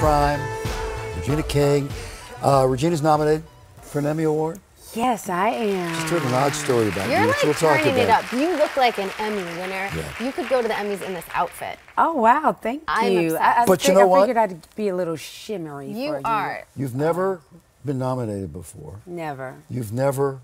Crime, Regina King. Regina's nominated for an Emmy Award. Yes, I am. Just heard an odd story about you. You're which like we'll talk turning it about. up. You look like an Emmy winner. Yeah. You could go to the Emmys in this outfit. Oh, wow. Thank I'm you. obsessed. But you know what? I figured I'd be a little shimmery for You you. are. You've never been nominated before. Never. You've never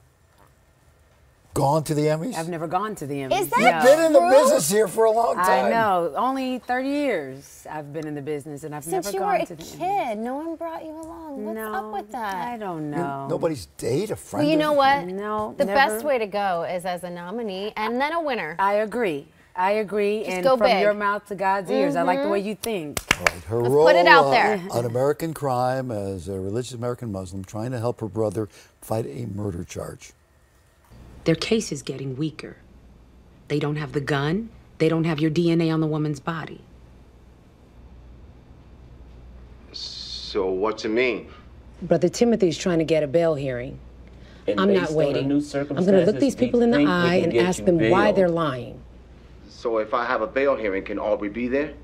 gone to the Emmys? I've never gone to the Emmys. Is that You've been in the true? business here for a long time. I know. Only 30 years I've been in the business, and I've Since never you gone were a to the Emmys. kid, no one brought you along. What's No, up with that? I don't know. Nobody's date, a friend. Well, you know of- what? No, The never. best way to go is as a nominee and then a winner. I agree. I agree. Just and go from big. your mouth to God's ears. I like the way you think. All right, her Let's role put it out there. on American Crime as a religious American Muslim trying to help her brother fight a murder charge. Their case is getting weaker. They don't have the gun. They don't have your DNA on the woman's body. So what's it mean? Brother Timothy's trying to get a bail hearing. And I'm not based on the waiting. new I'm going to circumstances, look these people in the we think we eye can and get ask you them why bail. they're lying. So if I have a bail hearing, can Aubrey be there?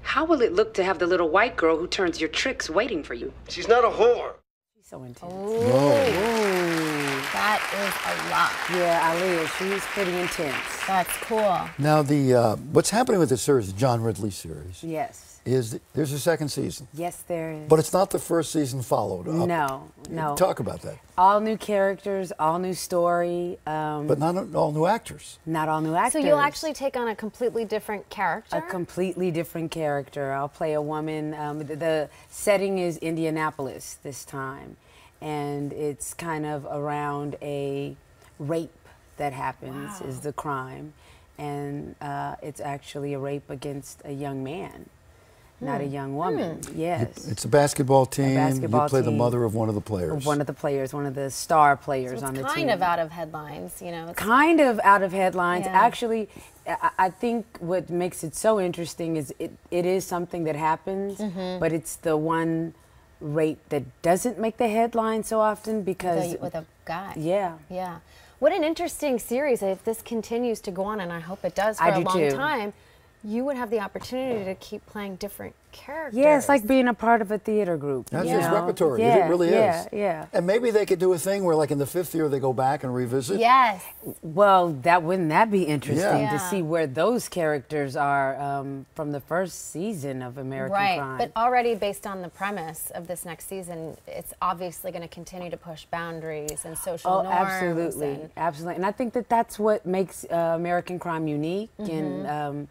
How will it look to have the little white girl who turns your tricks waiting for you? She's not a whore. She's so intense. That is a lot. Yeah, Ali, she's pretty intense. That's cool. Now, what's happening with this series, the John Ridley series, Yes. is there's a second season. Yes, there is. But it's not the first season followed up. No. Talk about that. All new characters, all new story. But not all new actors. Not all new So actors. you'll actually take on a completely different character? A completely different character. I'll play a woman. The setting is Indianapolis this time, and it's kind of around a rape that happens is the crime, and it's actually a rape against a young man, not a young woman. Yes. It's a basketball team. basketball you play the team. mother of one of the players. One of the players, one of the star players So on the it's team. kind of out of headlines, you know. It's Kind of out of headlines. Yeah. Actually, I think what makes it so interesting is it is something that happens, but it's the one rape that doesn't make the headlines so often because with a guy. yeah. Yeah. What an interesting series. If this continues to go on, and I hope it does for I a do long too. time, you would have the opportunity to keep playing different characters. Yeah, it's like being a part of a theater group. That's you his know? repertoire. Yeah, It really yeah, is. Yeah. And maybe they could do a thing where, like, in the fifth year, they go back and revisit. Yes. Well, wouldn't that be interesting Yeah. to see where those characters are from the first season of American Right. Crime? But already based on the premise of this next season, it's obviously going to continue to push boundaries and social Oh, norms. absolutely, and- absolutely. And I think that that's what makes American Crime unique, and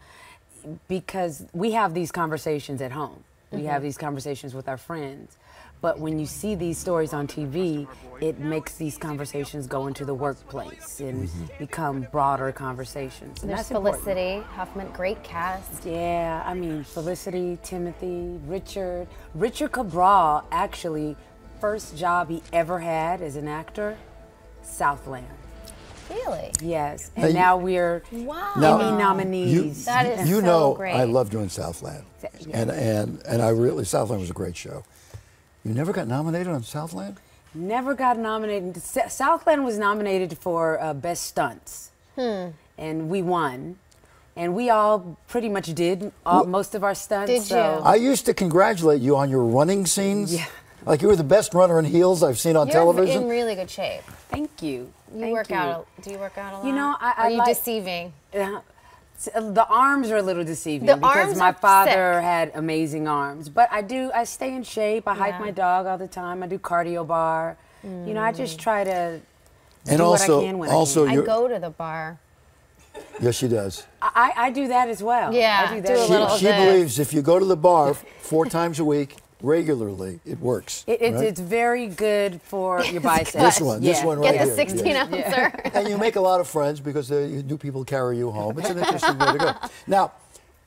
because we have these conversations at home, we have these conversations with our friends. But when you see these stories on TV, it makes these conversations go into the workplace and become broader conversations. And There's that's important. Felicity Huffman, great cast. Yeah, I mean, Felicity, Timothy, Richard. Richard Cabral, actually, first job he ever had as an actor, Southland. Really? Yes, Now and you- now we're Wow. Emmy nominees. That is you so know, great. I love doing Southland, and I really Southland was a great show. You never got nominated on Southland? Never got nominated. Southland was nominated for Best Stunts, and we won. And we all pretty much did most of our stunts. Did so- you? I used to congratulate you on your running scenes. Yeah. Like you were the best runner in heels I've seen on You're television. in really good shape. Thank you. You Thank work out. Do you work out a lot? You know, Or I are you like- deceiving? The arms are a little deceiving The because arms my are father sick. had amazing arms. But I stay in shape. I hike Yeah. my dog all the time. I do cardio bar. You know, I just try to and do also, what I can when also, I I you're, go to the bar. yes, she does. I do that as well. Yeah, I do do that a as little well. of She this. believes if you go to the bar 4 times a week regularly, it works. right? It's very good for your biceps. This one Yeah. right Get the here. 16 yes. ouncer. And you make a lot of friends because new people carry you home. It's an interesting way to go. Now,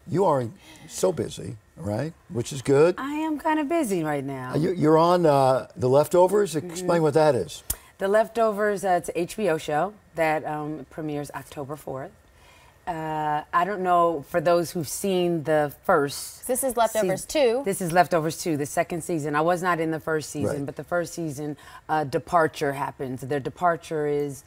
you are so busy, right? Which is good. I am kind of busy right now. You're on The Leftovers. Explain what that is. The Leftovers, it's an HBO show that premieres October 4th. I don't know, for those who've seen the first. This is Leftovers season- 2. This is Leftovers 2, the second season. I was not in the first season, Right. but the first season, departure happens. Their departure is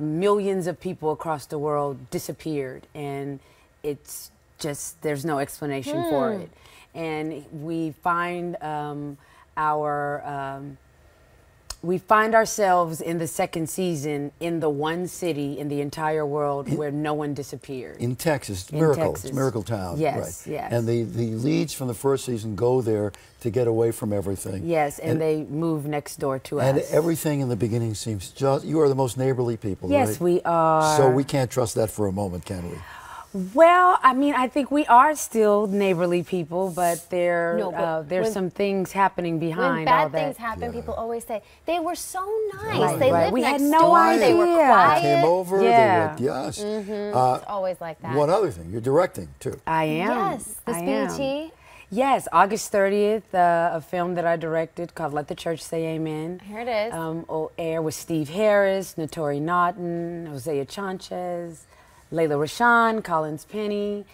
millions of people across the world disappeared, and it's just, there's no explanation for it. and we find ourselves in the second season in the one city in the entire world where no one disappeared. In Texas, In Miracle, Texas. It's Miracle Town. Yes, right. yes. And the leads from the first season go there to get away from everything. Yes, and they move next door to And us. everything in the beginning seems just, you are the most neighborly people, Yes, right? we are. So we can't trust that for a moment, can we? Well, I mean, I think we are still neighborly people, but No, but there's when- some things happening behind When bad all that. things happen, people always say they were so nice. Right, They right. lived We had next no door. They were idea. quiet. Came over, Yeah. they went, yes. It's always like that. One other thing, you're directing too. I am. Yes, this I am. BET. Yes, August 30th, a film that I directed called Let the Church Say Amen. Here it is. Will air with Steve Harris, Notori Naughton, Hosea Chanchez, Layla Rashan, Collins Penny.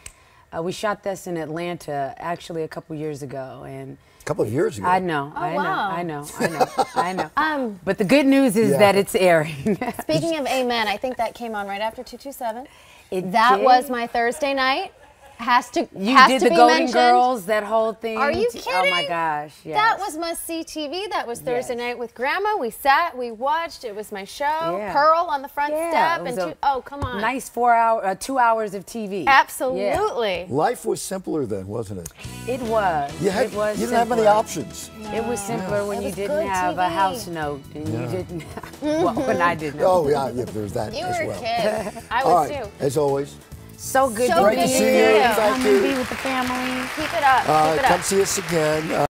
We shot this in Atlanta actually a couple years ago, and A couple of years ago. I know, Oh, I wow. know. I know. But the good news is that it's airing. Speaking of Amen, I think that came on right after 227. That was my Thursday night. Has to You has did to the be Golden mentioned. Girls, that whole thing. Are you Oh my kidding? gosh! Yes. That was must-see TV. That was Thursday Yes. night with Grandma. We sat, we watched. It was my show. Yeah. Pearl on the front Yeah, step, it was and a oh, come on, nice 2 hours of TV. absolutely. Life was simpler then, wasn't it? Yeah. It was. You, had, It was. you didn't have many simpler. options. It was simpler when It you was didn't good have a TV. house note and you didn't. Well, when I didn't. Oh, yeah, there's that You as were well. a kid. I All was right, too. as always, So good So to good be to see here. you. Thank Come you. and be with the family. Keep it up. Keep it up. come see us again.